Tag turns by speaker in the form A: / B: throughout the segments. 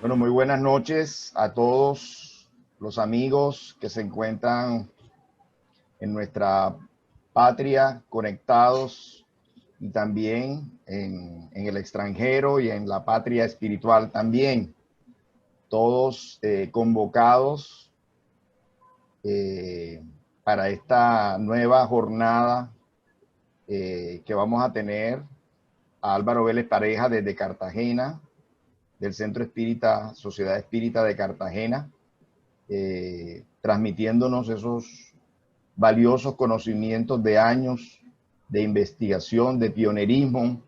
A: Bueno, muy buenas noches a todos los amigos que se encuentran en nuestra patria conectados y también en el extranjero y en la patria espiritual también. Todos convocados para esta nueva jornada que vamos a tener a Álvaro Vélez Pareja desde Cartagena, del Centro Espírita, Sociedad Espírita de Cartagena, transmitiéndonos esos valiosos conocimientos de años de investigación, de pionerismo,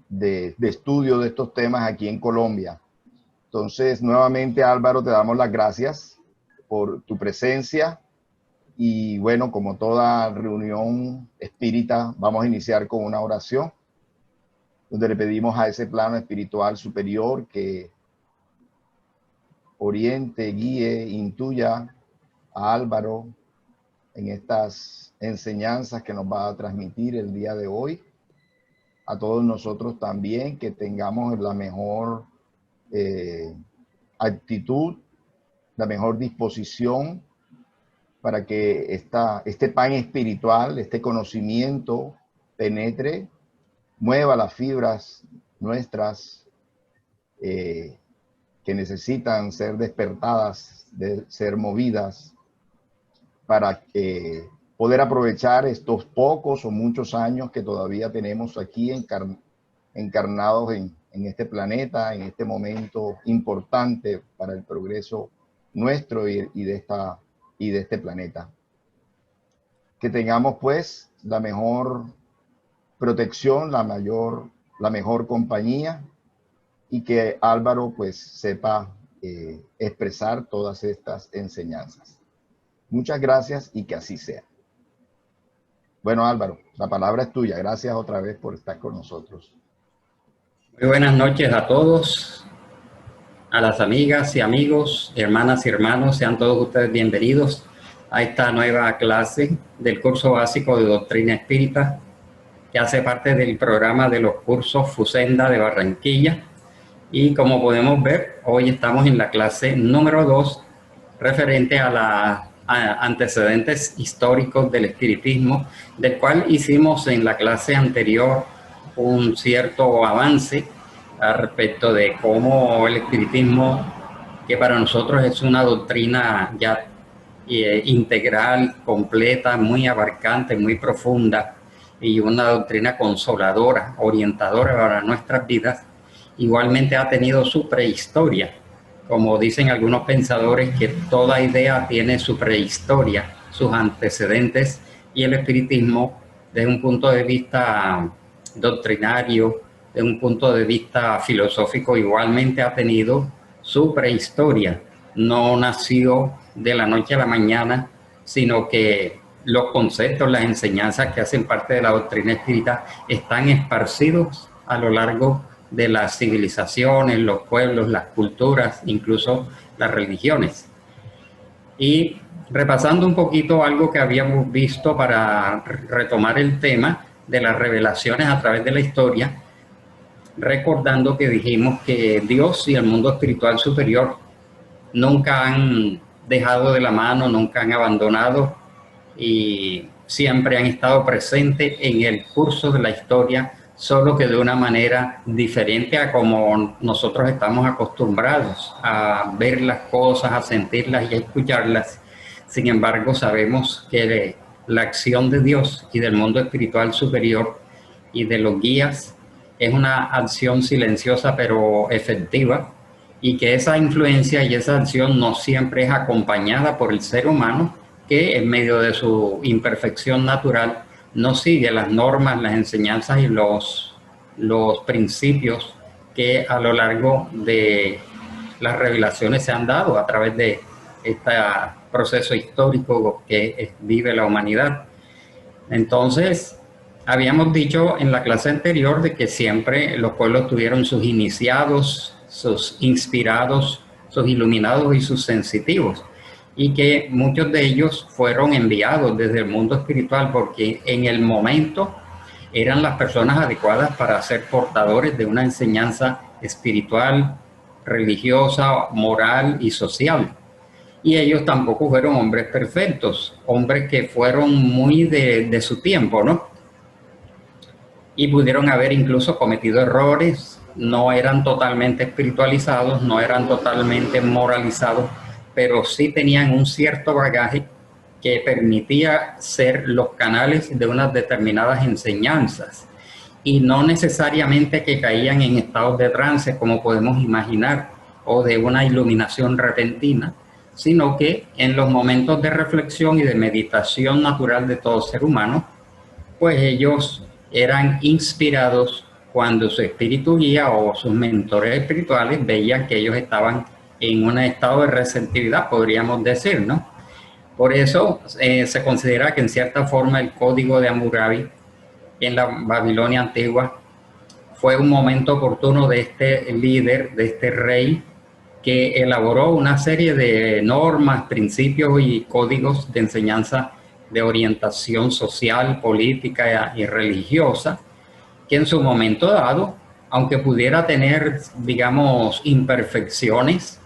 A: de estudio de estos temas aquí en Colombia. Entonces, nuevamente, Álvaro, te damos las gracias por tu presencia y bueno, como toda reunión espírita, vamos a iniciar con una oración donde le pedimos a ese plano espiritual superior que oriente, guíe, intuya a Álvaro en estas enseñanzas que nos va a transmitir el día de hoy. A todos nosotros también, que tengamos la mejor actitud, la mejor disposición para que este pan espiritual, este conocimiento penetre, mueva las fibras nuestras que necesitan ser despertadas, de ser movidas para poder aprovechar estos pocos o muchos años que todavía tenemos aquí encarnados en este planeta, en este momento importante para el progreso nuestro y de este planeta. Que tengamos pues la mejor protección, la mejor compañía, y que Álvaro pues sepa expresar todas estas enseñanzas. Muchas gracias y que así sea. Bueno, Álvaro, la palabra es tuya. Gracias otra vez por estar con nosotros.
B: Muy buenas noches a todos, a las amigas y amigos, hermanas y hermanos, sean todos ustedes bienvenidos a esta nueva clase del curso básico de Doctrina Espírita, que hace parte del programa de los cursos FUSENDA de Barranquilla. Y como podemos ver, hoy estamos en la clase número 2, referente a antecedentes históricos del espiritismo, del cual hicimos en la clase anterior un cierto avance respecto de cómo el espiritismo, que para nosotros es una doctrina ya integral, completa, muy abarcante, muy profunda, y una doctrina consoladora, orientadora para nuestras vidas, igualmente ha tenido su prehistoria. Como dicen algunos pensadores, que toda idea tiene su prehistoria, sus antecedentes, y el espiritismo, desde un punto de vista doctrinario, desde un punto de vista filosófico, igualmente ha tenido su prehistoria. No nació de la noche a la mañana, sino que los conceptos, las enseñanzas que hacen parte de la doctrina espírita están esparcidos a lo largo de las civilizaciones, los pueblos, las culturas, incluso las religiones. Y repasando un poquito algo que habíamos visto para retomar el tema de las revelaciones a través de la historia, recordando que dijimos que Dios y el mundo espiritual superior nunca han dejado de la mano, nunca han abandonado y siempre han estado presentes en el curso de la historia, solo que de una manera diferente a como nosotros estamos acostumbrados a ver las cosas, a sentirlas y a escucharlas. Sin embargo, sabemos que la acción de Dios y del mundo espiritual superior y de los guías es una acción silenciosa pero efectiva, y que esa influencia y esa acción no siempre es acompañada por el ser humano, que en medio de su imperfección natural no sigue las normas, las enseñanzas y los principios que a lo largo de las revelaciones se han dado a través de este proceso histórico que vive la humanidad. Entonces, habíamos dicho en la clase anterior de que siempre los pueblos tuvieron sus iniciados, sus inspirados, sus iluminados y sus sensitivos, y que muchos de ellos fueron enviados desde el mundo espiritual porque en el momento eran las personas adecuadas para ser portadores de una enseñanza espiritual, religiosa, moral y social. Y ellos tampoco fueron hombres perfectos, hombres que fueron muy de su tiempo, ¿no? Y pudieron haber incluso cometido errores, no eran totalmente espiritualizados, no eran totalmente moralizados, pero sí tenían un cierto bagaje que permitía ser los canales de unas determinadas enseñanzas y no necesariamente que caían en estados de trance como podemos imaginar o de una iluminación repentina, sino que en los momentos de reflexión y de meditación natural de todo ser humano, pues ellos eran inspirados cuando su espíritu guía o sus mentores espirituales veían que ellos estaban en un estado de receptividad, podríamos decir, ¿no? Por eso se considera que en cierta forma el código de Hammurabi en la Babilonia antigua fue un momento oportuno de este líder, de este rey, que elaboró una serie de normas, principios y códigos de enseñanza de orientación social, política y religiosa, que en su momento dado, aunque pudiera tener, digamos, imperfecciones,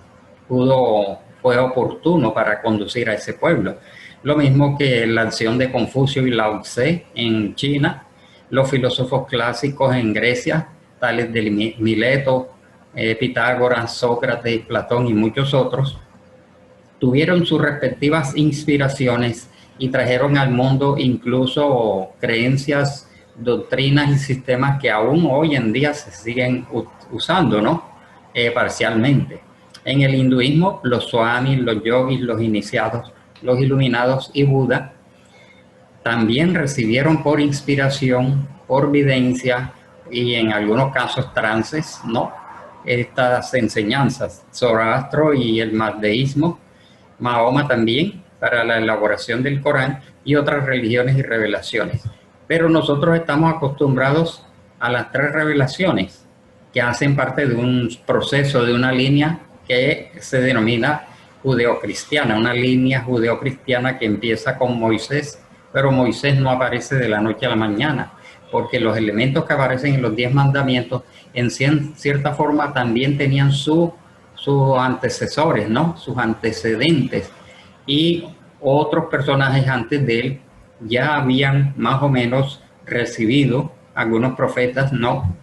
B: fue oportuno para conducir a ese pueblo. Lo mismo que la acción de Confucio y Lao Tse en China, los filósofos clásicos en Grecia, tales de Mileto, Pitágoras, Sócrates, Platón y muchos otros, tuvieron sus respectivas inspiraciones y trajeron al mundo incluso creencias, doctrinas y sistemas que aún hoy en día se siguen usando, ¿no? Parcialmente. En el hinduismo, los swamis, los yogis, los iniciados, los iluminados y Buda también recibieron por inspiración, por videncia y en algunos casos trances, ¿no? Estas enseñanzas, Zoroastro y el mazdeísmo, Mahoma también para la elaboración del Corán y otras religiones y revelaciones. Pero nosotros estamos acostumbrados a las tres revelaciones que hacen parte de un proceso, de una línea que se denomina judeocristiana, una línea judeocristiana que empieza con Moisés, pero Moisés no aparece de la noche a la mañana, porque los elementos que aparecen en los 10 mandamientos en cierta forma también tenían sus antecesores, ¿no? Sus antecedentes, y otros personajes antes de él ya habían más o menos recibido, algunos profetas, ¿no?,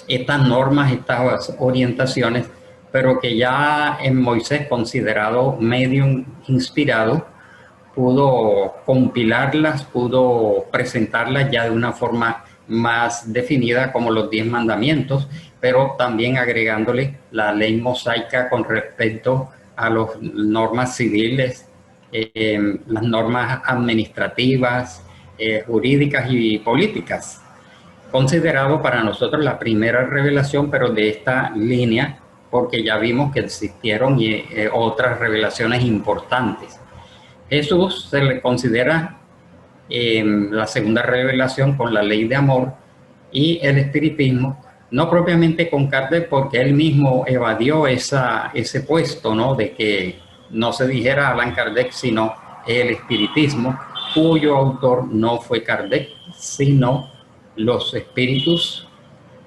B: estas normas, estas orientaciones, pero que ya en Moisés, considerado medium inspirado, pudo compilarlas, pudo presentarlas ya de una forma más definida como los 10 mandamientos, pero también agregándole la ley mosaica con respecto a las normas civiles, las normas administrativas, jurídicas y políticas. Considerado para nosotros la primera revelación, pero de esta línea, porque ya vimos que existieron otras revelaciones importantes. Jesús se le considera la segunda revelación con la ley de amor, y el espiritismo, no propiamente con Kardec, porque él mismo evadió ese puesto, ¿no?, de que no se dijera Allan Kardec, sino el espiritismo, cuyo autor no fue Kardec, sino los espíritus,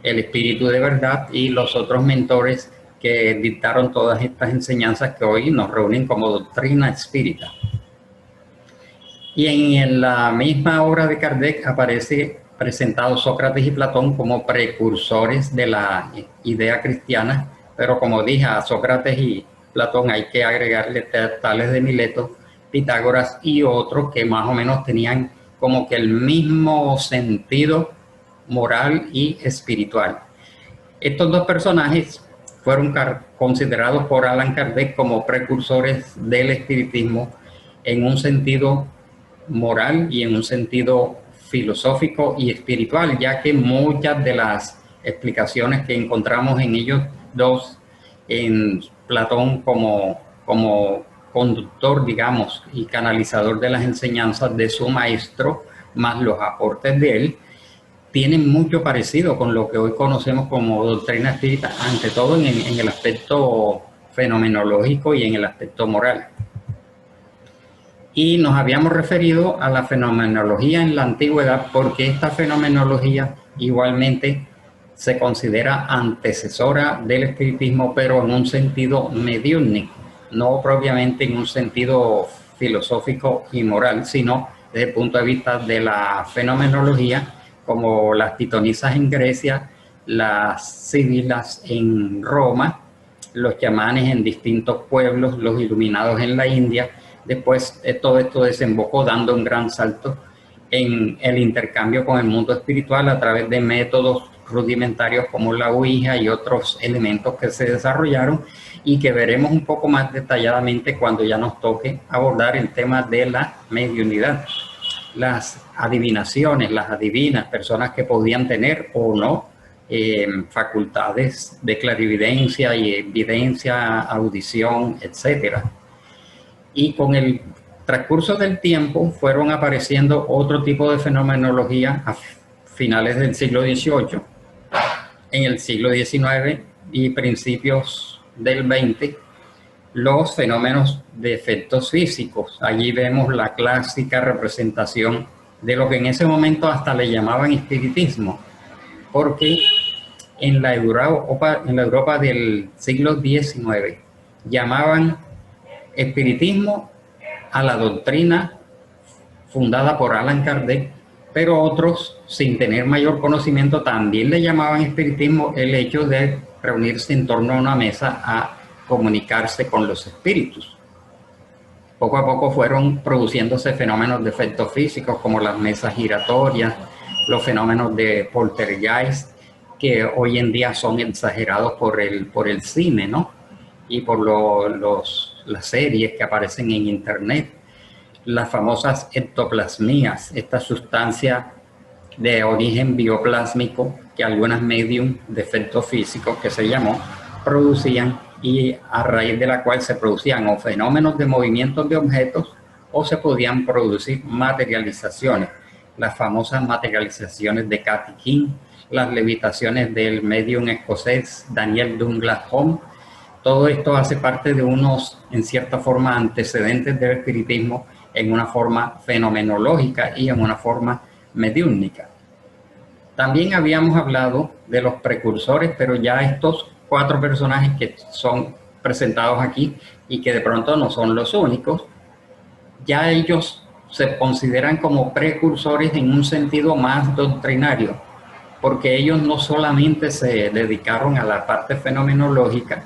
B: el espíritu de verdad y los otros mentores que dictaron todas estas enseñanzas que hoy nos reúnen como doctrina espírita. Y en la misma obra de Kardec aparece presentado Sócrates y Platón como precursores de la idea cristiana, pero como dije, a Sócrates y Platón hay que agregarle Tales de Mileto, Pitágoras y otros que más o menos tenían como que el mismo sentido moral y espiritual. Estos dos personajes fueron considerados por Allan Kardec como precursores del espiritismo en un sentido moral y en un sentido filosófico y espiritual, ya que muchas de las explicaciones que encontramos en ellos dos, en Platón como conductor, digamos, y canalizador de las enseñanzas de su maestro, más los aportes de él, tienen mucho parecido con lo que hoy conocemos como doctrina espírita, ante todo en el aspecto fenomenológico y en el aspecto moral. Y nos habíamos referido a la fenomenología en la antigüedad porque esta fenomenología igualmente se considera antecesora del espiritismo, pero en un sentido mediúnico, no propiamente en un sentido filosófico y moral, sino desde el punto de vista de la fenomenología, como las pitonisas en Grecia, las sibilas en Roma, los chamanes en distintos pueblos, los iluminados en la India. Después todo esto desembocó dando un gran salto en el intercambio con el mundo espiritual a través de métodos rudimentarios como la Ouija y otros elementos que se desarrollaron y que veremos un poco más detalladamente cuando ya nos toque abordar el tema de la mediunidad. Las adivinaciones, las adivinas, personas que podían tener o no facultades de clarividencia y evidencia, audición, etc. Y con el transcurso del tiempo fueron apareciendo otro tipo de fenomenología a finales del siglo XVIII, en el siglo XIX y principios del XX, los fenómenos de efectos físicos. Allí vemos la clásica representación de lo que en ese momento hasta le llamaban espiritismo, porque en la Europa del siglo XIX llamaban espiritismo a la doctrina fundada por Allan Kardec, pero otros, sin tener mayor conocimiento, también le llamaban espiritismo el hecho de reunirse en torno a una mesa a comunicarse con los espíritus. Poco a poco fueron produciéndose fenómenos de efectos físicos como las mesas giratorias, los fenómenos de poltergeist, que hoy en día son exagerados por el cine, ¿no? Y por las series que aparecen en internet. Las famosas ectoplasmías, esta sustancia de origen bioplásmico que algunas medium de efectos físicos que se llamó producían, y a raíz de la cual se producían o fenómenos de movimientos de objetos o se podían producir materializaciones, las famosas materializaciones de Cathy King, las levitaciones del medium escocés Daniel Douglas Home. Todo esto hace parte de unos, en cierta forma, antecedentes del espiritismo en una forma fenomenológica y en una forma mediúnica. También habíamos hablado de los precursores, pero ya estos 4 personajes que son presentados aquí y que de pronto no son los únicos, ya ellos se consideran como precursores en un sentido más doctrinario, porque ellos no solamente se dedicaron a la parte fenomenológica,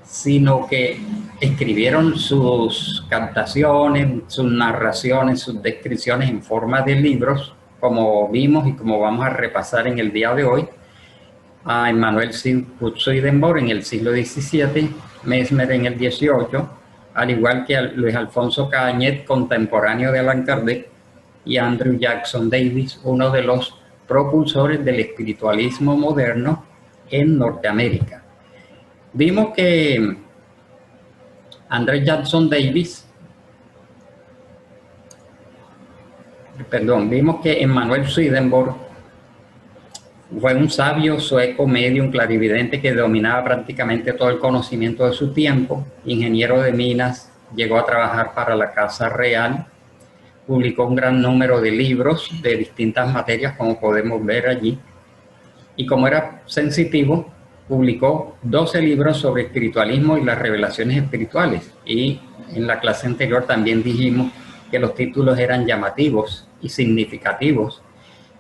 B: sino que escribieron sus captaciones, sus narraciones, sus descripciones en forma de libros, como vimos y como vamos a repasar en el día de hoy, a Emanuel Swedenborg en el siglo XVII, Mesmer en el XVIII, al igual que a Luis Alfonso Cañet, contemporáneo de Allan Kardec, y Andrew Jackson Davis, uno de los propulsores del espiritualismo moderno en Norteamérica. Vimos que Andrew Jackson Davis, vimos que Emanuel Swedenborg fue un sabio sueco medium clarividente que dominaba prácticamente todo el conocimiento de su tiempo, ingeniero de minas, llegó a trabajar para la Casa Real, publicó un gran número de libros de distintas materias, como podemos ver allí, y como era sensitivo, publicó 12 libros sobre espiritualismo y las revelaciones espirituales. Y en la clase anterior también dijimos que los títulos eran llamativos y significativos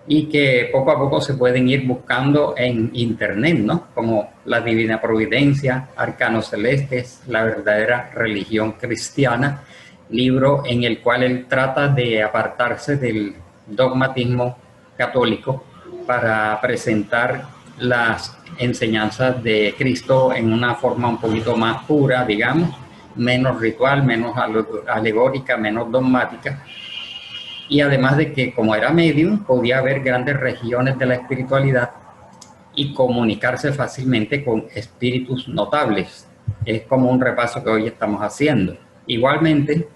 B: y que poco a poco se pueden ir buscando en internet, ¿no? Como La Divina Providencia, Arcanos Celestes, La Verdadera Religión Cristiana, libro en el cual él trata de apartarse del dogmatismo católico para presentar las enseñanzas de Cristo en una forma un poquito más pura, digamos, menos ritual, menos alegórica, menos dogmática. Y además de que como era medium, podía ver grandes regiones de la espiritualidad y comunicarse fácilmente con espíritus notables. Es como un repaso que hoy estamos haciendo. Igualmente,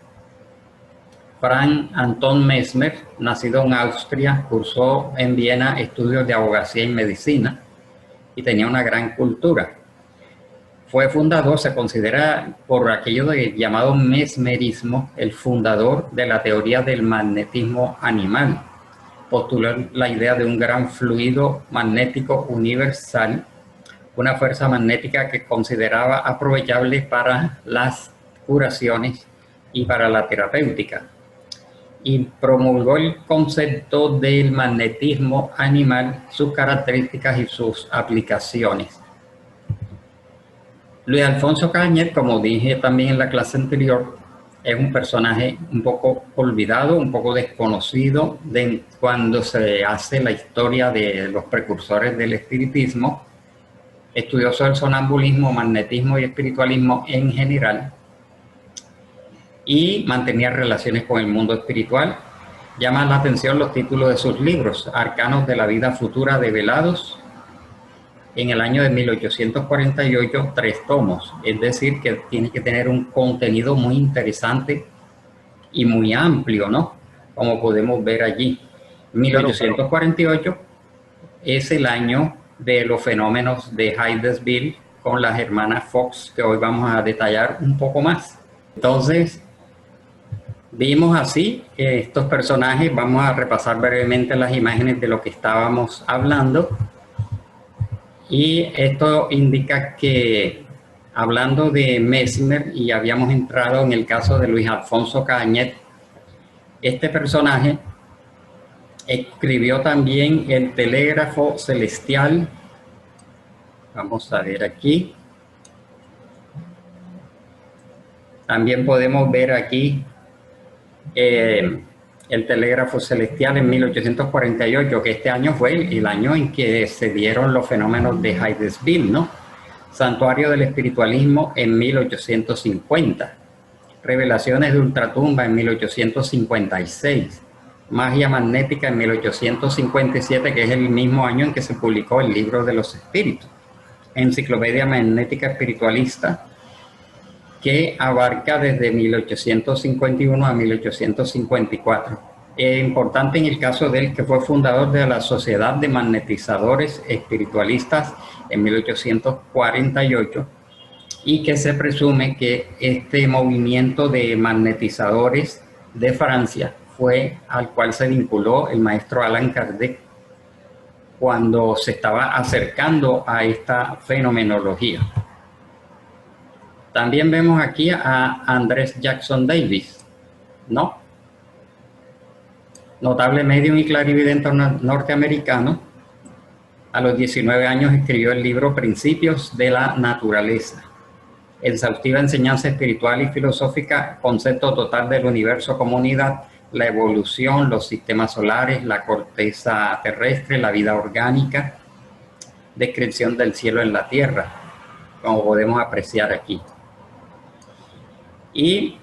B: Franz Anton Mesmer, nacido en Austria, cursó en Viena estudios de abogacía y medicina y tenía una gran cultura. Fue fundador, se considera por aquello de llamado mesmerismo, el fundador de la teoría del magnetismo animal. postuló la idea de un gran fluido magnético universal, una fuerza magnética que consideraba aprovechable para las curaciones y para la terapéutica. Y promulgó el concepto del magnetismo animal, sus características y sus aplicaciones. Luis Alfonso Cañet, como dije también en la clase anterior, es un personaje un poco olvidado, un poco desconocido cuando se hace la historia de los precursores del espiritismo. Estudioso del sonambulismo, magnetismo y espiritualismo en general, y mantenía relaciones con el mundo espiritual. Llaman la atención los títulos de sus libros: Arcanos de la vida futura develados, en el año de 1848, 3 tomos, es decir, que tiene que tener un contenido muy interesante y muy amplio, ¿no? Como podemos ver allí. 1848 es el año de los fenómenos de Hydesville con las hermanas Fox, que hoy vamos a detallar un poco más. Entonces, vimos así estos personajes. Vamos a repasar brevemente las imágenes de lo que estábamos hablando. Y esto indica que, hablando de Mesmer, y habíamos entrado en el caso de Luis Alfonso Cañet, este personaje escribió también el telégrafo celestial. Vamos a ver aquí. También podemos ver aquí el telégrafo celestial en 1848, que este año fue el año en que se dieron los fenómenos de Hydesville, ¿no? Santuario del espiritualismo en 1850. Revelaciones de ultratumba en 1856. Magia magnética en 1857, que es el mismo año en que se publicó el libro de los espíritus. Enciclopedia magnética espiritualista, que abarca desde 1851 a 1854. Es importante en el caso de él que fue fundador de la Sociedad de Magnetizadores Espiritualistas en 1848, y que se presume que este movimiento de magnetizadores de Francia fue al cual se vinculó el maestro Allan Kardec cuando se estaba acercando a esta fenomenología. También vemos aquí a Andrés Jackson Davis, ¿no? Notable médium y clarividente norteamericano. A los 19 años escribió el libro Principios de la Naturaleza. Exhaustiva enseñanza espiritual y filosófica, concepto total del universo como unidad, la evolución, los sistemas solares, la corteza terrestre, la vida orgánica, descripción del cielo en la tierra, como podemos apreciar aquí. Y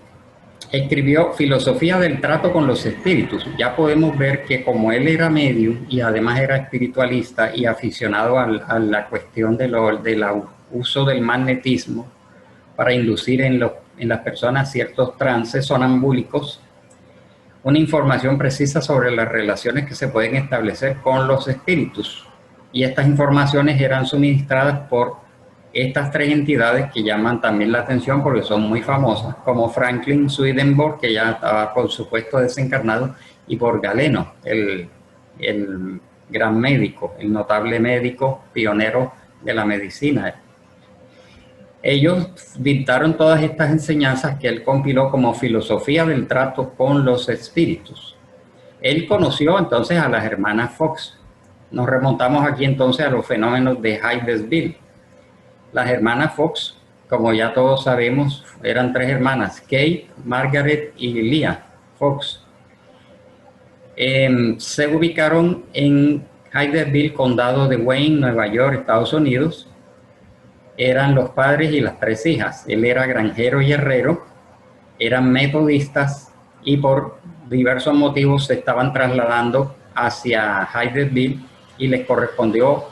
B: escribió Filosofía del trato con los espíritus. Ya podemos ver que como él era medium y además era espiritualista y aficionado a la cuestión del uso del magnetismo para inducir en las personas ciertos trances sonambúlicos, una información precisa sobre las relaciones que se pueden establecer con los espíritus. Y estas informaciones eran suministradas por estas 3 entidades que llaman también la atención porque son muy famosas, como Franklin Swedenborg, que ya estaba por supuesto desencarnado, y por Galeno, el gran médico, el notable médico pionero de la medicina. Ellos dictaron todas estas enseñanzas que él compiló como Filosofía del trato con los espíritus. Él conoció entonces a las hermanas Fox. Nos remontamos aquí entonces a los fenómenos de Hydesville. Las hermanas Fox, como ya todos sabemos, eran 3 hermanas, Kate, Margaret y Leah Fox. Se ubicaron en Hydesville, condado de Wayne, Nueva York, Estados Unidos. Eran los padres y las 3 hijas. Él era granjero y herrero, eran metodistas y por diversos motivos se estaban trasladando hacia Hydesville y les correspondió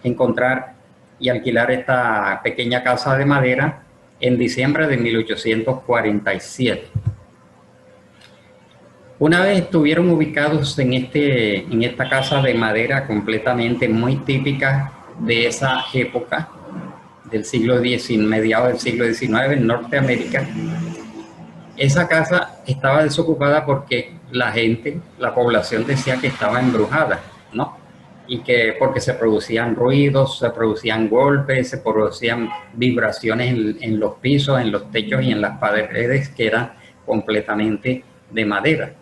B: encontrar y alquilar esta pequeña casa de madera en diciembre de 1847. Una vez estuvieron ubicados en esta casa de madera completamente muy típica de esa época, del siglo XIX, mediados del siglo XIX en Norteamérica, esa casa estaba desocupada porque la gente, la población decía que estaba embrujada, ¿no? Y que porque se producían ruidos, se producían golpes, se producían vibraciones en los pisos, en los techos y en las paredes que eran completamente de madera.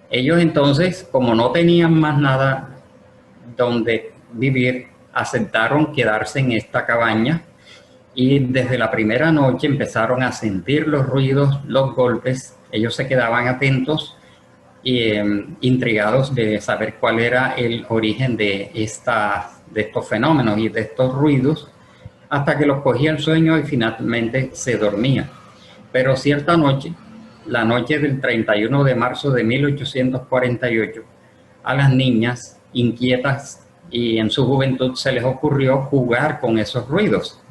B: Ellos entonces, como no tenían más nada donde vivir, aceptaron quedarse en esta cabaña y desde la primera noche empezaron a sentir los ruidos, los golpes. Ellos se quedaban atentos y intrigados de saber cuál era el origen de estos fenómenos y de estos ruidos, hasta que los cogía el sueño y finalmente se dormía. Pero cierta noche, la noche del 31 de marzo de 1848, a las niñas inquietas y en su juventud se les ocurrió jugar con esos ruidos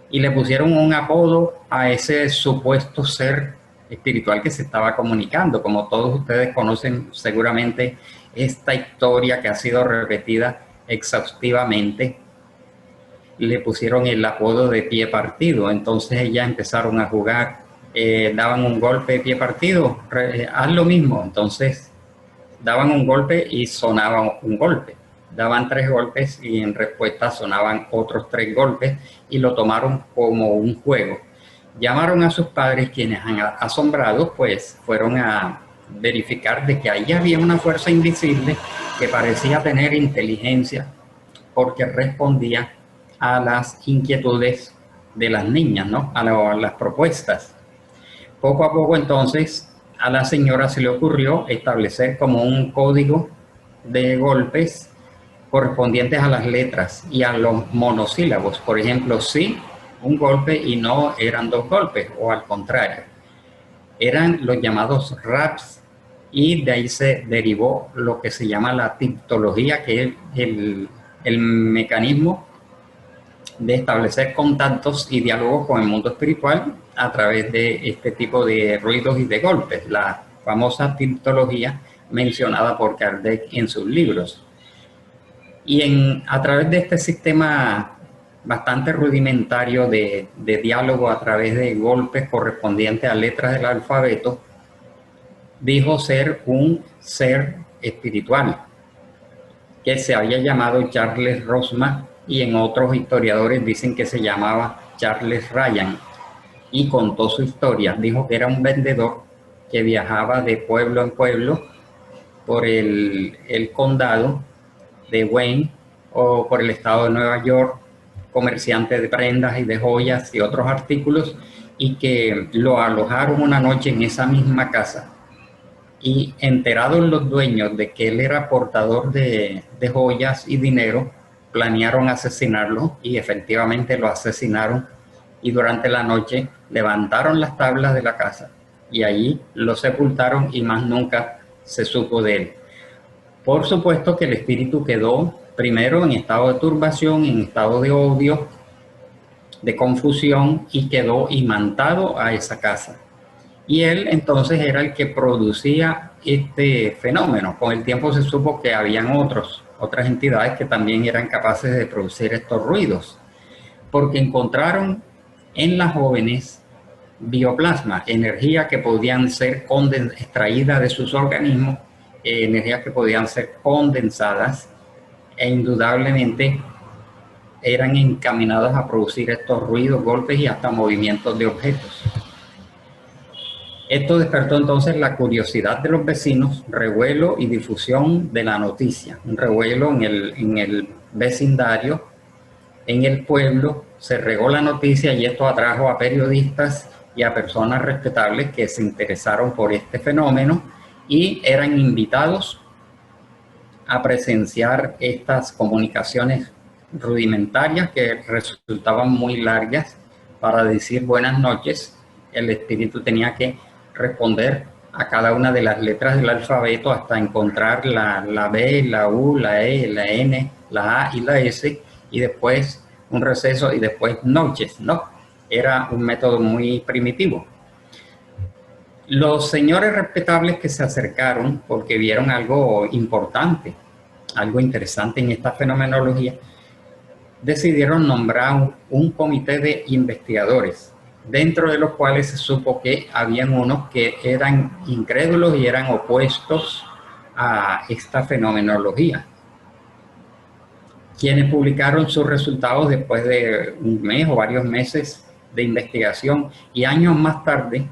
B: y le pusieron un apodo a ese supuesto ser espiritual que se estaba comunicando. Como todos ustedes conocen seguramente esta historia que ha sido repetida exhaustivamente, le pusieron el apodo de pie partido. Entonces ellas empezaron a jugar, daban un golpe de pie partido, haz lo mismo. Entonces daban un golpe y sonaba un golpe. Daban 3 golpes y en respuesta sonaban otros 3 golpes y lo tomaron como un juego. Llamaron a sus padres, quienes, asombrados, pues fueron a verificar de que ahí había una fuerza invisible que parecía tener inteligencia porque respondía a las inquietudes de las niñas, ¿no? A las propuestas. Poco a poco entonces a la señora se le ocurrió establecer como un código de golpes correspondientes a las letras y a los monosílabos. Por ejemplo, sí, un golpe y no eran 2 golpes, o al contrario. Eran los llamados raps y de ahí se derivó lo que se llama la tiptología, que es el mecanismo de establecer contactos y diálogos con el mundo espiritual a través de este tipo de ruidos y de golpes, la famosa tiptología mencionada por Kardec en sus libros. Y a través de este sistema bastante rudimentario de diálogo a través de golpes correspondientes a letras del alfabeto, dijo ser un ser espiritual que se había llamado Charles Rosman, y en otros historiadores dicen que se llamaba Charles Ryan, y contó su historia. Dijo que era un vendedor que viajaba de pueblo en pueblo por el condado de Wayne o por el estado de Nueva York, comerciante de prendas y de joyas y otros artículos, y que lo alojaron una noche en esa misma casa. Y enterados los dueños de que él era portador de joyas y dinero, planearon asesinarlo y efectivamente lo asesinaron, y durante la noche levantaron las tablas de la casa y allí lo sepultaron y más nunca se supo de él. Por supuesto que el espíritu quedó primero en estado de turbación, en estado de odio, de confusión, y quedó imantado a esa casa. Y él entonces era el que producía este fenómeno. Con el tiempo se supo que habían otras entidades que también eran capaces de producir estos ruidos, porque encontraron en las jóvenes bioplasma, energía que podían ser extraídas de sus organismos, energías que podían ser condensadas, e indudablemente eran encaminadas a producir estos ruidos, golpes y hasta movimientos de objetos. Esto despertó entonces la curiosidad de los vecinos, revuelo y difusión de la noticia. Un revuelo en el vecindario, en el pueblo, se regó la noticia y esto atrajo a periodistas y a personas respetables que se interesaron por este fenómeno y eran invitados a presenciar estas comunicaciones rudimentarias que resultaban muy largas. Para decir buenas noches, el espíritu tenía que responder a cada una de las letras del alfabeto hasta encontrar la B, la U, la E, la N, la A y la S, y después un receso y después noches, ¿no? Era un método muy primitivo. Los señores respetables que se acercaron porque vieron algo importante, algo interesante en esta fenomenología, decidieron nombrar un comité de investigadores dentro de los cuales se supo que habían unos que eran incrédulos y eran opuestos a esta fenomenología, quienes publicaron sus resultados después de un mes o varios meses de investigación, y años más tarde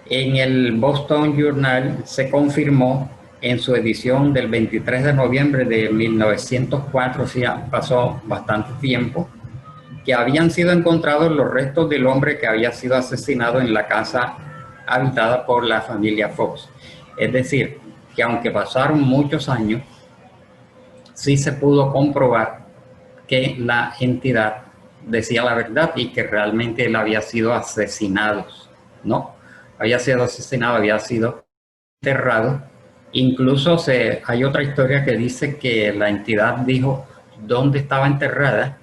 B: en el Boston Journal se confirmó en su edición del 23 de noviembre de 1904, o sea, pasó bastante tiempo, que habían sido encontrados los restos del hombre que había sido asesinado en la casa habitada por la familia Fox. Es decir, que aunque pasaron muchos años, sí se pudo comprobar que la entidad decía la verdad y que realmente él había sido asesinado, ¿no? Había sido asesinado, había sido enterrado. Incluso hay otra historia que dice que la entidad dijo dónde estaba enterrada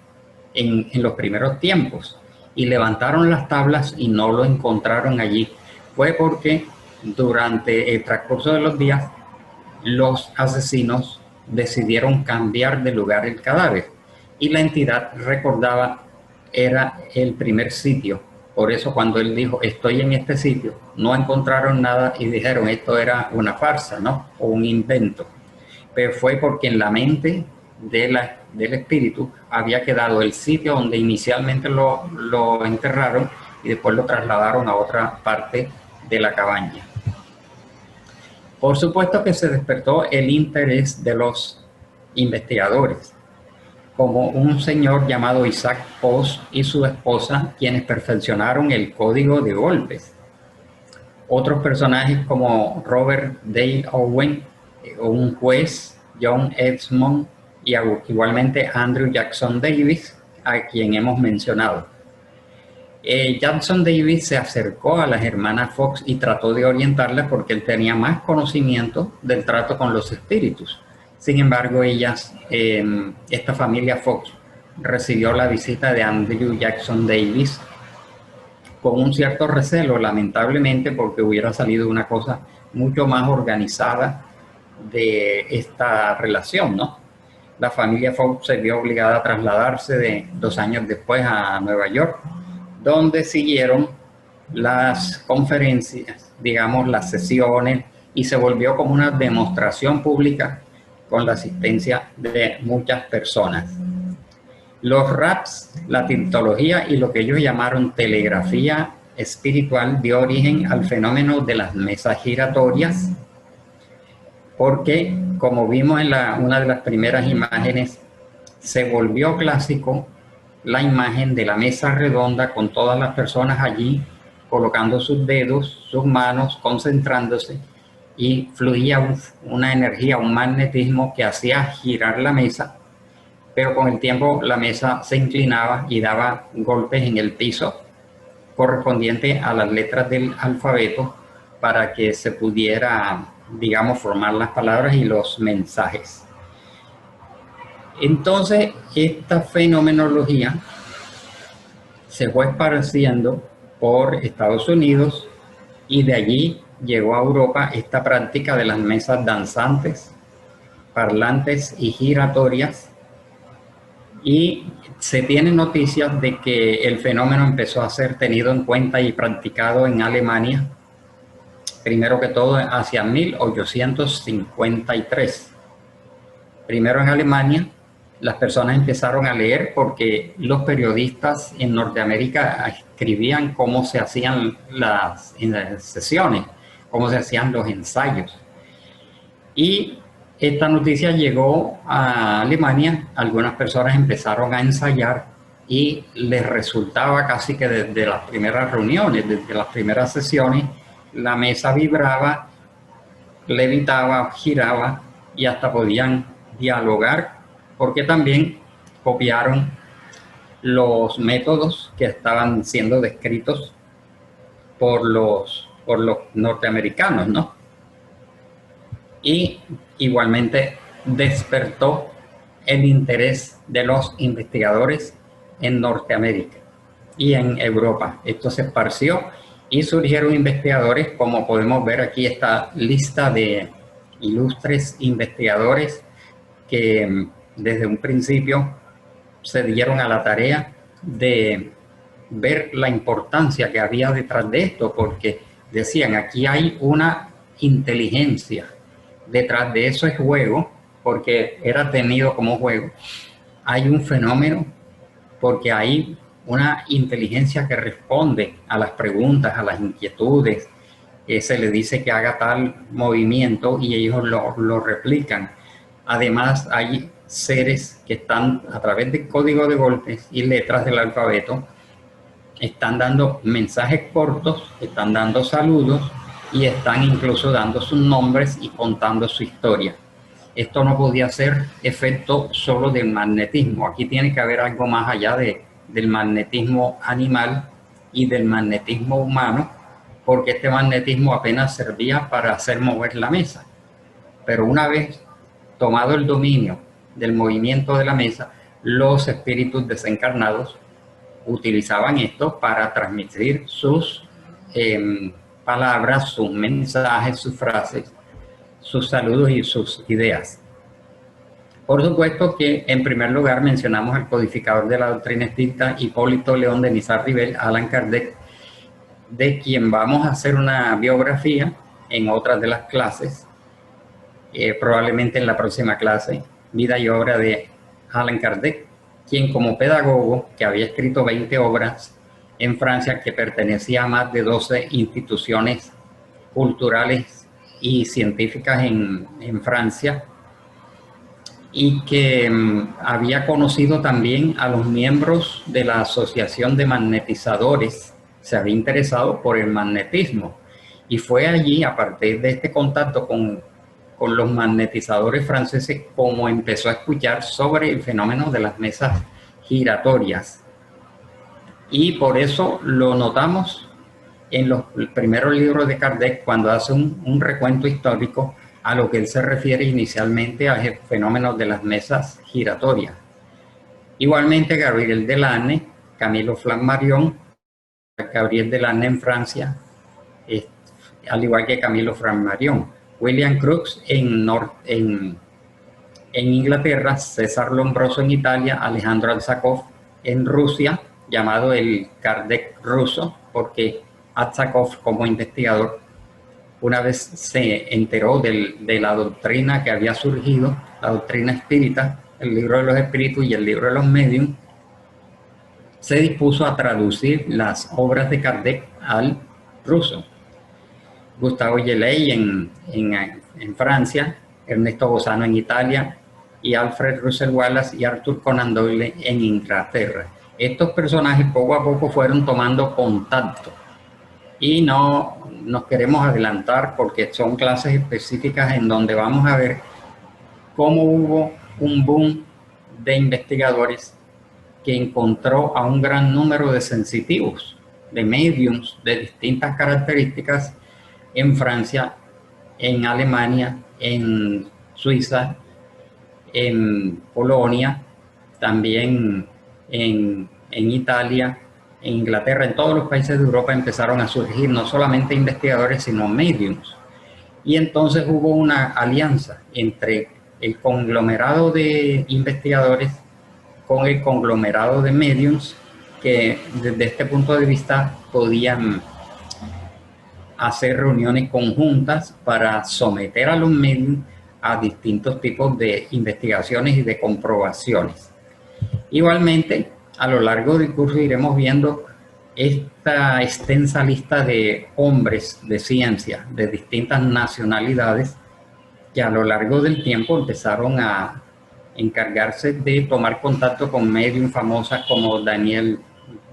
B: en los primeros tiempos, y levantaron las tablas y no lo encontraron allí. Fue porque durante el transcurso de los días los asesinos decidieron cambiar de lugar el cadáver, y la entidad recordaba era el primer sitio. Por eso cuando él dijo estoy en este sitio, no encontraron nada y dijeron esto era una farsa, ¿no? O un invento. Pero fue porque en la mente del espíritu había quedado el sitio donde inicialmente lo enterraron y después lo trasladaron a otra parte de la cabaña. Por supuesto que se despertó el interés de los investigadores, como un señor llamado Isaac Post y su esposa, quienes perfeccionaron el código de golpes. Otros personajes como Robert Dale Owen, un juez, John Edmond y igualmente Andrew Jackson Davis, a quien hemos mencionado. Jackson Davis se acercó a las hermanas Fox y trató de orientarlas porque él tenía más conocimiento del trato con los espíritus. Sin embargo, esta familia Fox recibió la visita de Andrew Jackson Davis con un cierto recelo, lamentablemente, porque hubiera salido una cosa mucho más organizada de esta relación, ¿no? La familia Fox se vio obligada a trasladarse 2 años después a Nueva York, donde siguieron las conferencias, digamos, las sesiones, y se volvió como una demostración pública con la asistencia de muchas personas. Los raps, la tintología y lo que ellos llamaron telegrafía espiritual dio origen al fenómeno de las mesas giratorias, porque, como vimos en una de las primeras imágenes, se volvió clásico la imagen de la mesa redonda con todas las personas allí colocando sus dedos, sus manos, concentrándose, y fluía una energía, un magnetismo que hacía girar la mesa, pero con el tiempo la mesa se inclinaba y daba golpes en el piso correspondiente a las letras del alfabeto para que se pudiera, digamos, formar las palabras y los mensajes. Entonces, esta fenomenología se fue esparciendo por Estados Unidos, y de allí llegó a Europa esta práctica de las mesas danzantes, parlantes y giratorias, y se tienen noticias de que el fenómeno empezó a ser tenido en cuenta y practicado en Alemania, primero que todo hacia 1853. Primero en Alemania, las personas empezaron a leer porque los periodistas en Norteamérica escribían cómo se hacían las sesiones, cómo se hacían los ensayos. Y esta noticia llegó a Alemania, algunas personas empezaron a ensayar y les resultaba casi que desde las primeras reuniones, desde las primeras sesiones, la mesa vibraba, levitaba, giraba y hasta podían dialogar, porque también copiaron los métodos que estaban siendo descritos por los norteamericanos, ¿no? Y igualmente despertó el interés de los investigadores en Norteamérica y en Europa. Esto se esparció y surgieron investigadores, como podemos ver aquí, esta lista de ilustres investigadores que desde un principio se dieron a la tarea de ver la importancia que había detrás de esto, porque decían, aquí hay una inteligencia, detrás de eso es juego, porque era tenido como juego, hay un fenómeno, porque hay una inteligencia que responde a las preguntas, a las inquietudes, se le dice que haga tal movimiento y ellos lo replican. Además, hay seres que están a través del código de golpes y letras del alfabeto, están dando mensajes cortos, están dando saludos y están incluso dando sus nombres y contando su historia. Esto no podía ser efecto solo del magnetismo. Aquí tiene que haber algo más allá del magnetismo animal y del magnetismo humano, porque este magnetismo apenas servía para hacer mover la mesa. Pero una vez tomado el dominio del movimiento de la mesa, los espíritus desencarnados utilizaban esto para transmitir sus palabras, sus mensajes, sus frases, sus saludos y sus ideas. Por supuesto que en primer lugar mencionamos al codificador de la doctrina espírita, Hipólito León de Nizar-Rivel, Allan Kardec, de quien vamos a hacer una biografía en otras de las clases, probablemente en la próxima clase, vida y obra de Allan Kardec, quien como pedagogo, que había escrito 20 obras en Francia, que pertenecía a más de 12 instituciones culturales y científicas en Francia, y que había conocido también a los miembros de la Asociación de Magnetizadores, se había interesado por el magnetismo, y fue allí, a partir de este contacto con los magnetizadores franceses, como empezó a escuchar sobre el fenómeno de las mesas giratorias. Y por eso lo notamos en los primeros libros de Kardec, cuando hace un recuento histórico a lo que él se refiere inicialmente a fenómenos de las mesas giratorias. Igualmente Gabriel Delanne, Camilo Flammarion, Gabriel Delanne en Francia, al igual que Camilo Flammarion, William Crookes en Inglaterra, César Lombroso en Italia, Alejandro Atsakov en Rusia, llamado el Kardec ruso, porque Atsakov, como investigador, una vez se enteró de la doctrina que había surgido, la doctrina espírita, el libro de los espíritus y el libro de los mediums, se dispuso a traducir las obras de Kardec al ruso. Gustavo Geley en Francia, Ernesto Bozano en Italia y Alfred Russel Wallace y Arthur Conan Doyle en Inglaterra. Estos personajes poco a poco fueron tomando contacto y no nos queremos adelantar porque son clases específicas en donde vamos a ver cómo hubo un boom de investigadores que encontró a un gran número de sensitivos, de mediums de distintas características en Francia, en Alemania, en Suiza, en Polonia, también en Italia, en Inglaterra, en todos los países de Europa empezaron a surgir no solamente investigadores, sino mediums. Y entonces hubo una alianza entre el conglomerado de investigadores con el conglomerado de mediums que desde este punto de vista podían hacer reuniones conjuntas para someter a los medios a distintos tipos de investigaciones y de comprobaciones. Igualmente, a lo largo del curso iremos viendo esta extensa lista de hombres de ciencia de distintas nacionalidades que a lo largo del tiempo empezaron a encargarse de tomar contacto con medium famosas como Daniel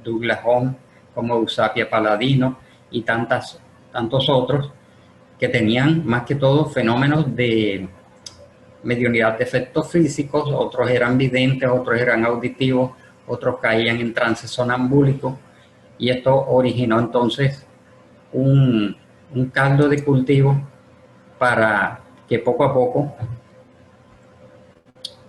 B: Douglas Home, como Eusapia Paladino y tantos otros que tenían más que todo fenómenos de mediunidad de efectos físicos, otros eran videntes, otros eran auditivos, otros caían en trance sonambúlico, y esto originó entonces un caldo de cultivo para que poco a poco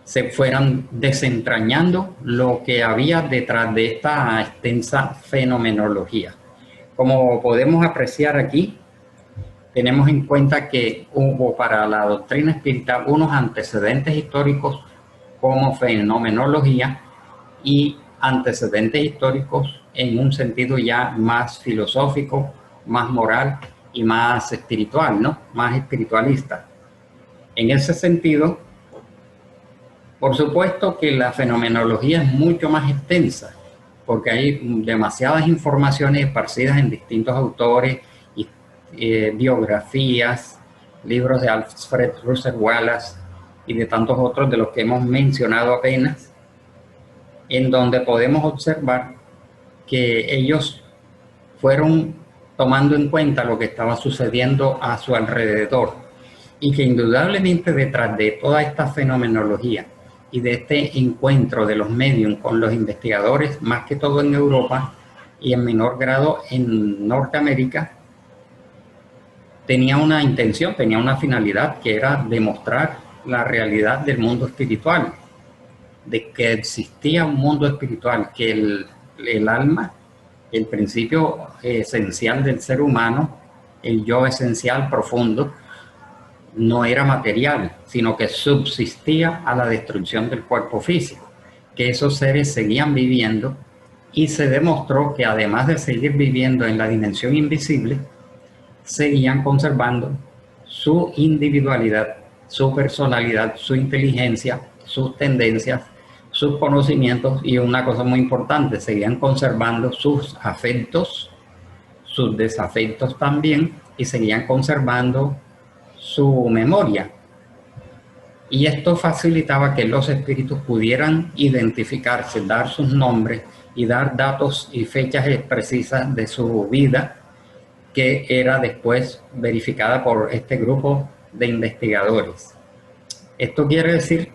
B: se fueran desentrañando lo que había detrás de esta extensa fenomenología. Como podemos apreciar aquí, tenemos en cuenta que hubo para la doctrina espírita unos antecedentes históricos como fenomenología y antecedentes históricos en un sentido ya más filosófico, más moral y más espiritual, ¿no? Más espiritualista. En ese sentido, por supuesto que la fenomenología es mucho más extensa, porque hay demasiadas informaciones esparcidas en distintos autores, y, biografías, libros de Alfred Russel Wallace y de tantos otros de los que hemos mencionado apenas, en donde podemos observar que ellos fueron tomando en cuenta lo que estaba sucediendo a su alrededor y que indudablemente detrás de toda esta fenomenología y de este encuentro de los medios con los investigadores, más que todo en Europa y en menor grado en Norteamérica, tenía una intención, tenía una finalidad, que era demostrar la realidad del mundo espiritual, de que existía un mundo espiritual, que el alma, el principio esencial del ser humano, el yo esencial profundo, no era material, sino que subsistía a la destrucción del cuerpo físico, que esos seres seguían viviendo, y se demostró que además de seguir viviendo en la dimensión invisible, seguían conservando su individualidad, su personalidad, su inteligencia, sus tendencias, sus conocimientos, y una cosa muy importante, seguían conservando sus afectos, sus desafectos también, y seguían conservando su memoria. Y esto facilitaba que los espíritus pudieran identificarse, dar sus nombres y dar datos y fechas precisas de su vida, que era después verificada por este grupo de investigadores. Esto quiere decir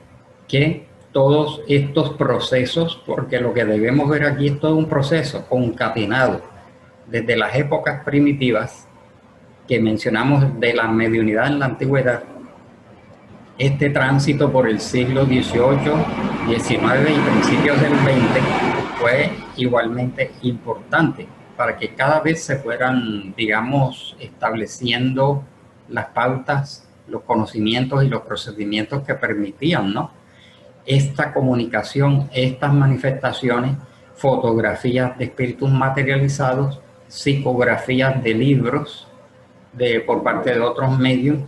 B: que todos estos procesos, porque lo que debemos ver aquí es todo un proceso concatenado desde las épocas primitivas que mencionamos de la mediunidad en la antigüedad, este tránsito por el siglo XVIII, XIX y principios del XX fue igualmente importante para que cada vez se fueran, digamos, estableciendo las pautas, los conocimientos y los procedimientos que permitían, ¿no?, esta comunicación, estas manifestaciones, fotografías de espíritus materializados, psicografías de libros por parte de otros medios.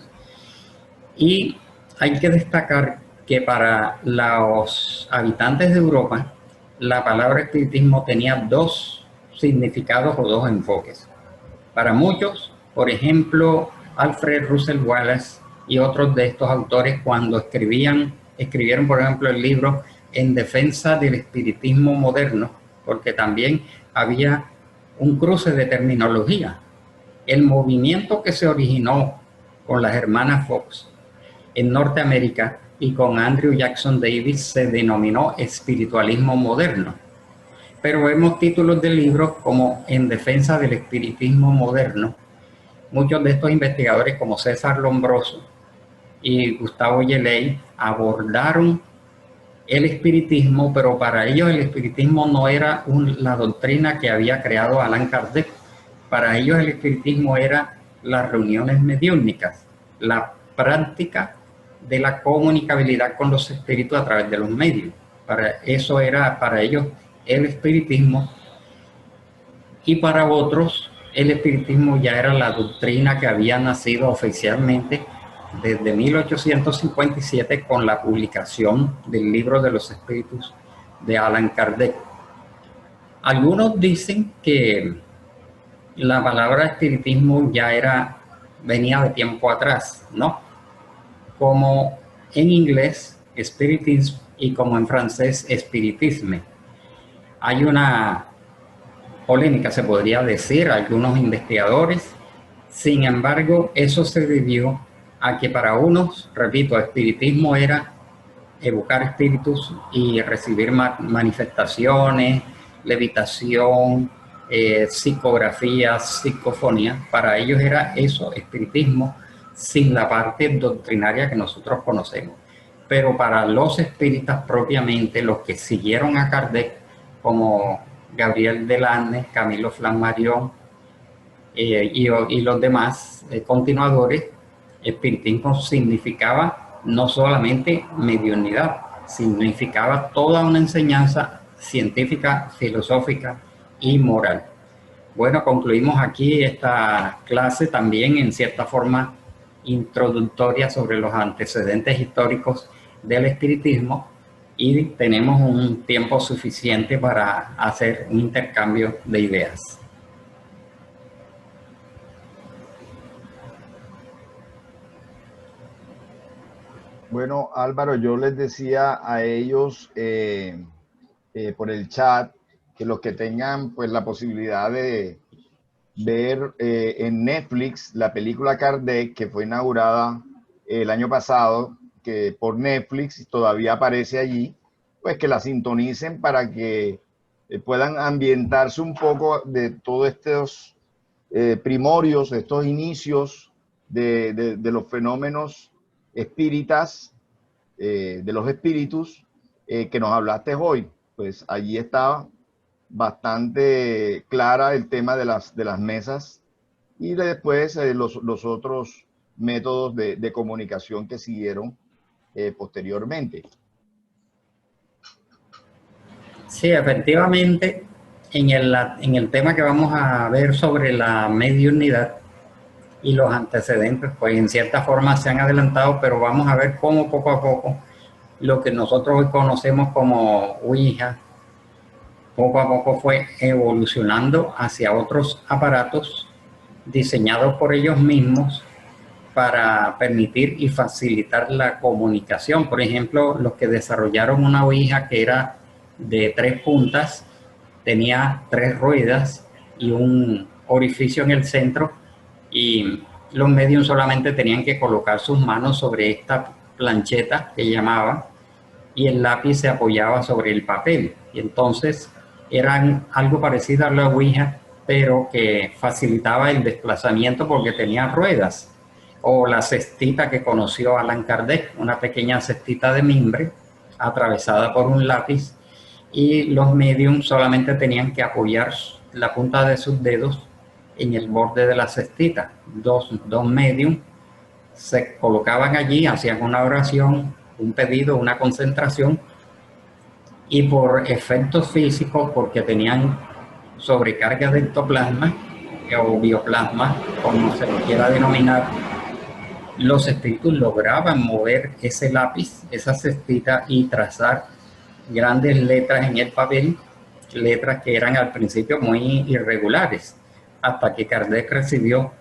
B: Y hay que destacar que para los habitantes de Europa, la palabra espiritismo tenía dos significados o dos enfoques. Para muchos, por ejemplo, Alfred Russel Wallace y otros de estos autores, cuando escribieron, por ejemplo, el libro En defensa del espiritismo moderno, porque también había un cruce de terminología. El movimiento que se originó con las hermanas Fox en Norteamérica y con Andrew Jackson Davis se denominó espiritualismo moderno. Pero vemos títulos de libros como En defensa del espiritismo moderno. Muchos de estos investigadores, como César Lombroso y Gustavo Yeley, abordaron el espiritismo, pero para ellos el espiritismo no era la doctrina que había creado Allan Kardec. Para ellos el espiritismo era las reuniones mediúnicas, la práctica de la comunicabilidad con los espíritus a través de los medios. Eso era para ellos el espiritismo. Y para otros el espiritismo ya era la doctrina que había nacido oficialmente desde 1857 con la publicación del Libro de los Espíritus de Allan Kardec. Algunos dicen que la palabra espiritismo ya venía de tiempo atrás, ¿no? Como en inglés, spiritism, y como en francés, spiritisme. Hay una polémica, se podría decir, algunos investigadores. Sin embargo, eso se debió a que para unos, repito, espiritismo era evocar espíritus y recibir manifestaciones, levitación, psicografías, psicofonía. Para ellos era eso, espiritismo, sin la parte doctrinaria que nosotros conocemos. Pero para los espíritas propiamente, los que siguieron a Kardec, como Gabriel Delanne, Camilo Flammarion y los demás continuadores, espiritismo significaba no solamente mediunidad, significaba toda una enseñanza científica, filosófica y moral. Bueno, concluimos aquí esta clase también en cierta forma introductoria sobre los antecedentes históricos del espiritismo y tenemos un tiempo suficiente para hacer un intercambio de ideas.
A: Bueno, Álvaro, yo les decía a ellos por el chat que los que tengan pues la posibilidad de ver en Netflix la película Kardec, que fue inaugurada el año pasado, que por Netflix todavía aparece allí, pues que la sintonicen para que puedan ambientarse un poco de todos estos primorios, estos inicios de los fenómenos espíritas, de los espíritus que nos hablaste hoy. Pues allí está bastante clara el tema de las mesas y después los otros métodos de comunicación que siguieron posteriormente.
B: Sí, efectivamente, en el tema que vamos a ver sobre la mediunidad y los antecedentes, pues en cierta forma se han adelantado, pero vamos a ver cómo poco a poco lo que nosotros hoy conocemos como Ouija, poco a poco fue evolucionando hacia otros aparatos diseñados por ellos mismos para permitir y facilitar la comunicación. Por ejemplo, los que desarrollaron una ouija que era de 3 puntas, tenía 3 ruedas y un orificio en el centro, y los medios solamente tenían que colocar sus manos sobre esta plancheta que llamaban, y el lápiz se apoyaba sobre el papel. Y entonces eran algo parecido a la ouija, pero que facilitaba el desplazamiento porque tenía ruedas. O la cestita que conoció Allan Kardec, una pequeña cestita de mimbre atravesada por un lápiz, y los mediums solamente tenían que apoyar la punta de sus dedos en el borde de la cestita. Dos mediums se colocaban allí, hacían una oración, un pedido, una concentración, y por efectos físicos, porque tenían sobrecarga de ectoplasma o bioplasma, como se lo quiera denominar, los espíritus lograban mover ese lápiz, esa cestita, y trazar grandes letras en el papel, letras que eran al principio muy irregulares, hasta que Kardec recibió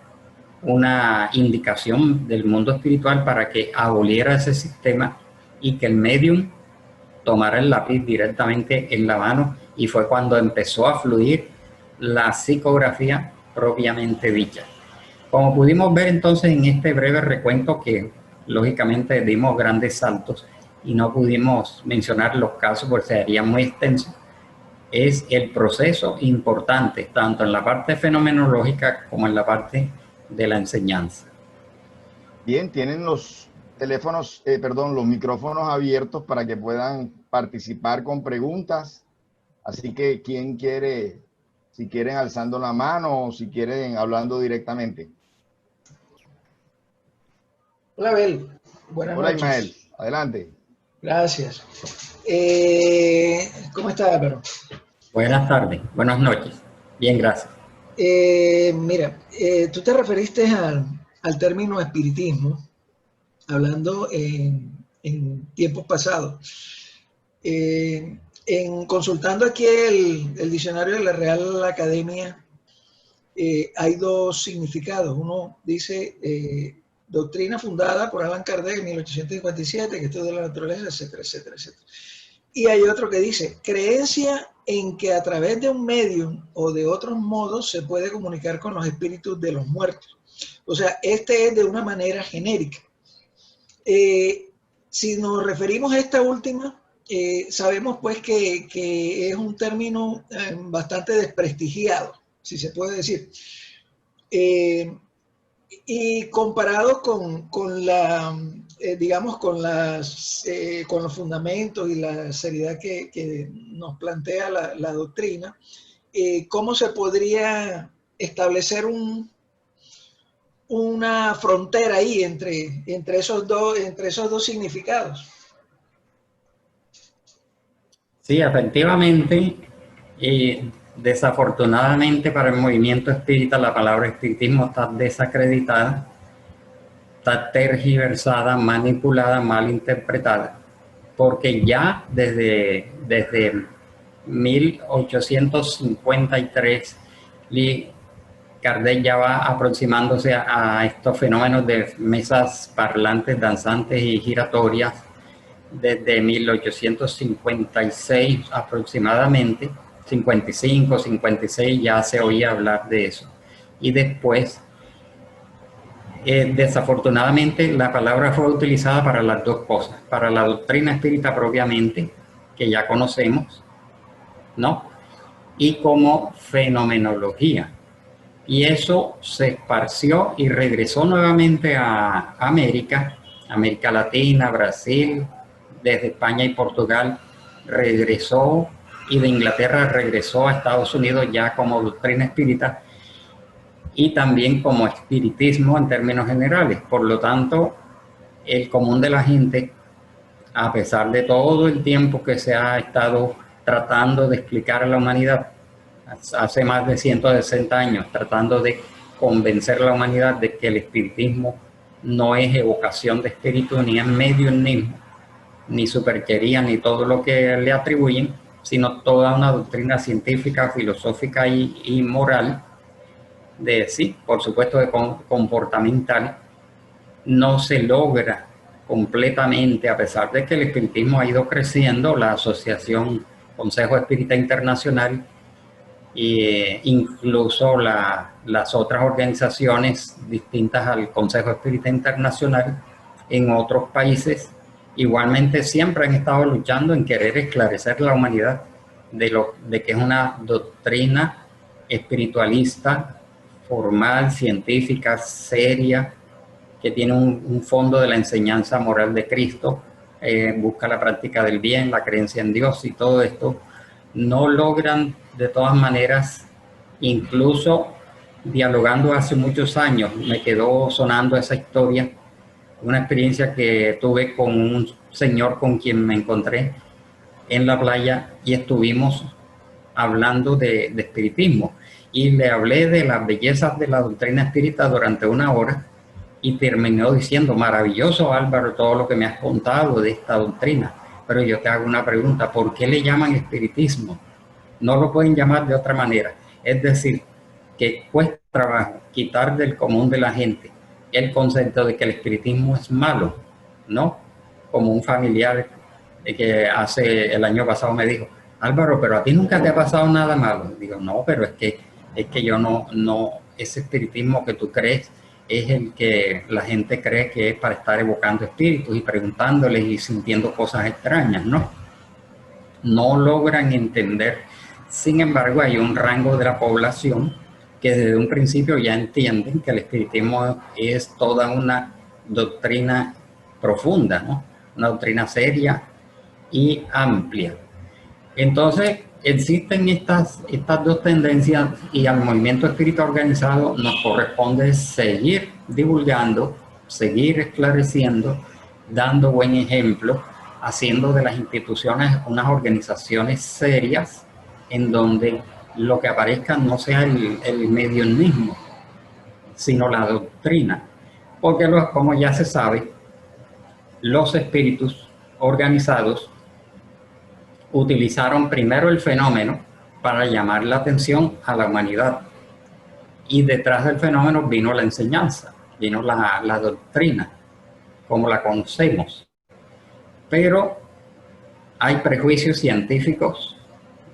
B: una indicación del mundo espiritual para que aboliera ese sistema y que el medium tomara el lápiz directamente en la mano, y fue cuando empezó a fluir la psicografía propiamente dicha. Como pudimos ver entonces en este breve recuento, que lógicamente dimos grandes saltos y no pudimos mencionar los casos porque sería muy extenso, es el proceso importante tanto en la parte fenomenológica como en la parte de la enseñanza.
A: Bien, tienen los teléfonos, perdón, los micrófonos abiertos para que puedan participar con preguntas. Así que, ¿quién quiere? Si quieren alzando la mano o si quieren hablando directamente.
C: Hola, Abel. Buenas
A: Hola,
C: noches.
A: Ismael. Adelante.
C: Gracias. ¿Cómo está, Álvaro?
B: Buenas tardes, buenas noches. Bien, gracias.
C: Mira, tú te referiste al término espiritismo, hablando en tiempos pasados. Consultando aquí el diccionario de la Real Academia, hay 2 significados. Uno dice doctrina fundada por Allan Kardec en 1857, que estudia la naturaleza, etcétera, etcétera, etcétera. Y hay otro que dice creencia en que a través de un medium o de otros modos se puede comunicar con los espíritus de los muertos. O sea, este es de una manera genérica. Si nos referimos a esta última, sabemos pues que es un término bastante desprestigiado, si se puede decir. Y comparado con la, digamos, con los fundamentos y la seriedad que nos plantea la doctrina, ¿cómo se podría establecer una frontera ahí entre esos dos significados?
B: Sí, efectivamente, desafortunadamente para el movimiento espírita la palabra espiritismo está desacreditada, está tergiversada, manipulada, mal interpretada, porque ya desde 1853 Kardec ya va aproximándose a estos fenómenos de mesas parlantes, danzantes y giratorias. Desde 1856 aproximadamente, 55, 56 ya se oía hablar de eso. Y después, desafortunadamente, la palabra fue utilizada para las dos cosas, para la doctrina espírita propiamente, que ya conocemos, ¿no? Y como fenomenología. Y eso se esparció y regresó nuevamente a América, América Latina, Brasil, desde España y Portugal regresó, y de Inglaterra regresó a Estados Unidos ya como doctrina espírita y también como espiritismo en términos generales. Por lo tanto, el común de la gente, a pesar de todo el tiempo que se ha estado tratando de explicar a la humanidad, hace más de 160 años, tratando de convencer a la humanidad de que el espiritismo no es evocación de espíritu, ni es mediumismo, ni superchería, ni todo lo que le atribuyen, sino toda una doctrina científica, filosófica y moral, de sí, por supuesto, de comportamental, no se logra completamente, a pesar de que el espiritismo ha ido creciendo. La Asociación Consejo Espírita Internacional e incluso las otras organizaciones distintas al Consejo Espírita Internacional en otros países igualmente siempre han estado luchando en querer esclarecer la humanidad de que es una doctrina espiritualista, formal, científica, seria, que tiene un fondo de la enseñanza moral de Cristo, busca la práctica del bien, la creencia en Dios, y todo esto no logran de todas maneras. Incluso dialogando hace muchos años me quedó sonando esa historia, una experiencia que tuve con un señor con quien me encontré en la playa y estuvimos hablando de espiritismo, y le hablé de las bellezas de la doctrina espírita durante una hora, y terminó diciendo: maravilloso, Álvaro, todo lo que me has contado de esta doctrina, pero yo te hago una pregunta: ¿por qué le llaman espiritismo? No lo pueden llamar de otra manera. Es decir, que cuesta trabajo quitar del común de la gente el concepto de que el espiritismo es malo, ¿no? Como un familiar que el año pasado me dijo: Álvaro, pero a ti nunca te ha pasado nada malo. Digo: no, pero es que yo no, ese espiritismo que tú crees es el que la gente cree que es para estar evocando espíritus y preguntándoles y sintiendo cosas extrañas, ¿no? No logran entender. Sin embargo, hay un rango de la población que desde un principio ya entienden que el espiritismo es toda una doctrina profunda, ¿no? Una doctrina seria y amplia. Entonces, existen estas dos tendencias, y al movimiento espírita organizado nos corresponde seguir divulgando, seguir esclareciendo, dando buen ejemplo, haciendo de las instituciones unas organizaciones serias en donde lo que aparezca no sea el mediumismo, sino la doctrina. Porque como ya se sabe, los espíritus organizados utilizaron primero el fenómeno para llamar la atención a la humanidad, y detrás del fenómeno vino la enseñanza, vino la doctrina, como la conocemos. Pero hay prejuicios científicos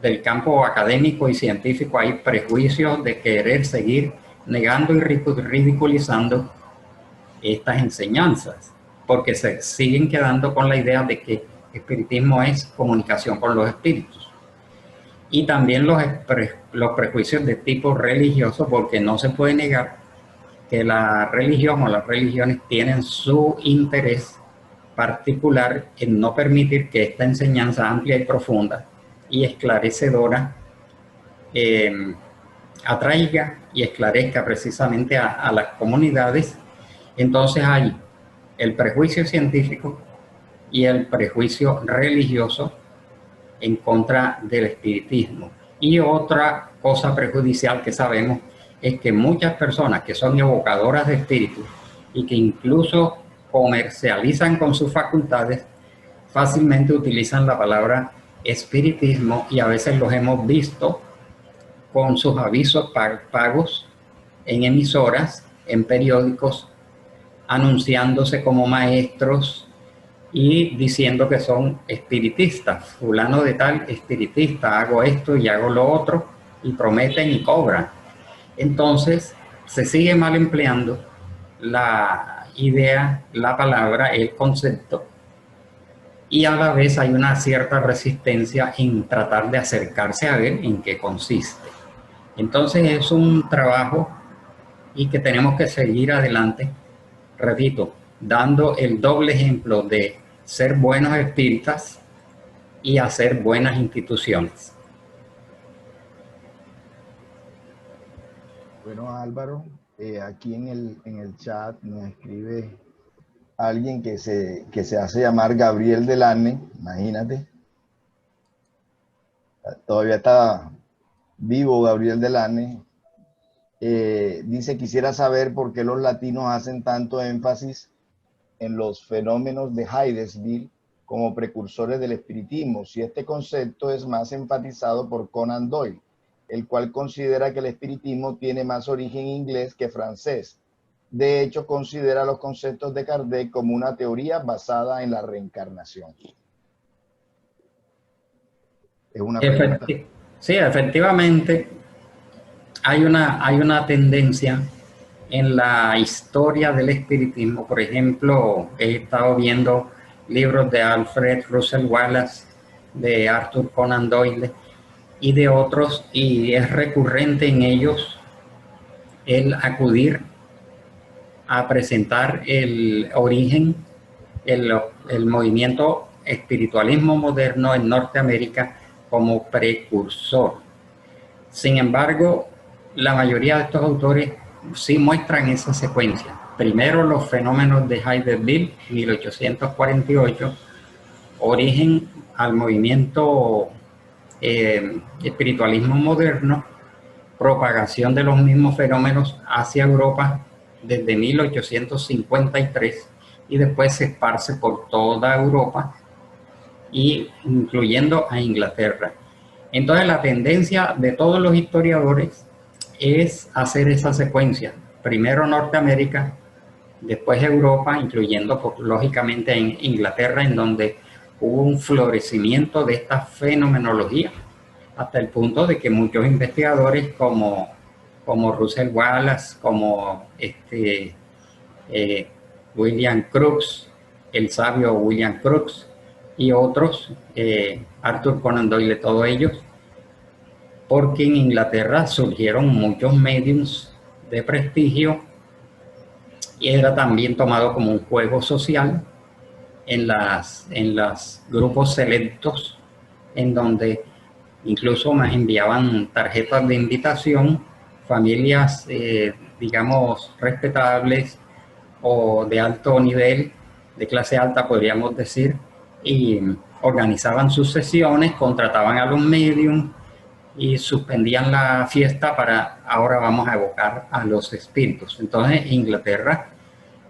B: del campo académico y científico, hay prejuicios de querer seguir negando y ridiculizando estas enseñanzas, porque se siguen quedando con la idea de que espiritismo es comunicación con los espíritus. Y también los prejuicios de tipo religioso, porque no se puede negar que la religión o las religiones tienen su interés particular en no permitir que esta enseñanza amplia y profunda y esclarecedora atraiga y esclarezca precisamente a las comunidades. Entonces hay el prejuicio científico y el prejuicio religioso en contra del espiritismo. Y otra cosa perjudicial que sabemos es que muchas personas que son evocadoras de espíritus y que incluso comercializan con sus facultades, fácilmente utilizan la palabra espiritismo, y a veces los hemos visto con sus avisos pagos en emisoras, en periódicos, anunciándose como maestros y diciendo que son espiritistas. Fulano de tal espiritista, hago esto y hago lo otro, y prometen y cobran. Entonces se sigue mal empleando la idea, la palabra, el concepto, y a la vez hay una cierta resistencia en tratar de acercarse a ver en qué consiste. Entonces es un trabajo y que tenemos que seguir adelante, repito, dando el doble ejemplo de ser buenos espíritas y hacer buenas instituciones.
A: Bueno, Álvaro, aquí en el chat nos escribe alguien que se hace llamar Gabriel Delane, imagínate. Todavía está vivo Gabriel Delane. Dice, quisiera saber por qué los latinos hacen tanto énfasis en los fenómenos de Hydesville como precursores del espiritismo, si este concepto es más enfatizado por Conan Doyle, el cual considera que el espiritismo tiene más origen inglés que francés. De hecho, considera los conceptos de Kardec como una teoría basada en la reencarnación. Es una pregunta.
B: Sí, efectivamente, hay una tendencia en la historia del espiritismo. Por ejemplo, he estado viendo libros de Alfred Russel Wallace, de Arthur Conan Doyle y de otros, y es recurrente en ellos el acudir a presentar el origen, el movimiento espiritualismo moderno en Norteamérica como precursor. Sin embargo, la mayoría de estos autores sí muestran esa secuencia. Primero los fenómenos de Hydesville, 1848, origen al movimiento espiritualismo moderno, propagación de los mismos fenómenos hacia Europa desde 1853 y después se esparce por toda Europa, y incluyendo a Inglaterra. Entonces la tendencia de todos los historiadores es hacer esa secuencia. Primero Norteamérica, después Europa, incluyendo lógicamente en Inglaterra, en donde hubo un florecimiento de esta fenomenología, hasta el punto de que muchos investigadores como Russell Wallace, como William Crookes, el sabio William Crookes, y otros, Arthur Conan Doyle, todos ellos, porque en Inglaterra surgieron muchos mediums de prestigio y era también tomado como un juego social en los grupos selectos, en donde incluso me enviaban tarjetas de invitación familias, digamos, respetables o de alto nivel, de clase alta podríamos decir, y organizaban sus sesiones, contrataban a los mediums y suspendían la fiesta para ahora vamos a evocar a los espíritus. Entonces Inglaterra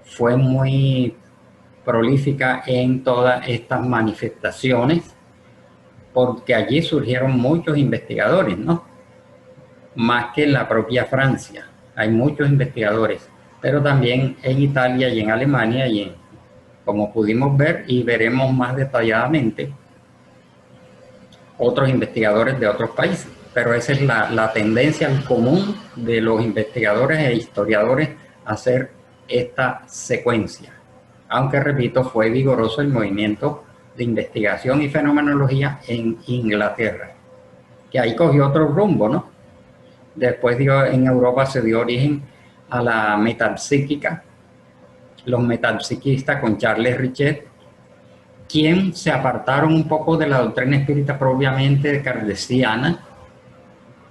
B: fue muy prolífica en todas estas manifestaciones porque allí surgieron muchos investigadores, ¿no? Más que en la propia Francia. Hay muchos investigadores, pero también en Italia y en Alemania y como pudimos ver y veremos más detalladamente, otros investigadores de otros países. Pero esa es la tendencia común de los investigadores e historiadores a hacer esta secuencia. Aunque, repito, fue vigoroso el movimiento de investigación y fenomenología en Inglaterra, que ahí cogió otro rumbo, ¿no? Después en Europa se dio origen a la metapsíquica, los metapsiquistas con Charles Richet, quien se apartaron un poco de la doctrina espírita propiamente kardeciana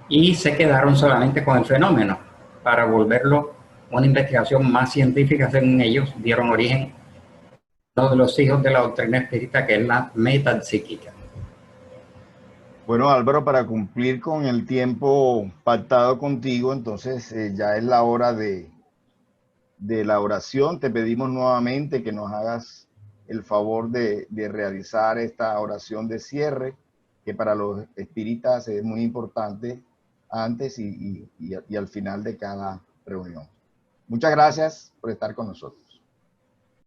B: y se quedaron solamente con el fenómeno para volverlo una investigación más científica. Según ellos, dieron origen a uno de los hijos de la doctrina espírita, que es la metapsíquica.
A: Bueno, Álvaro, para cumplir con el tiempo pactado contigo, entonces ya es la hora de la oración. Te pedimos nuevamente que nos hagas el favor de realizar esta oración de cierre, que para los espíritas es muy importante antes y al final de cada reunión. Muchas gracias por estar con nosotros.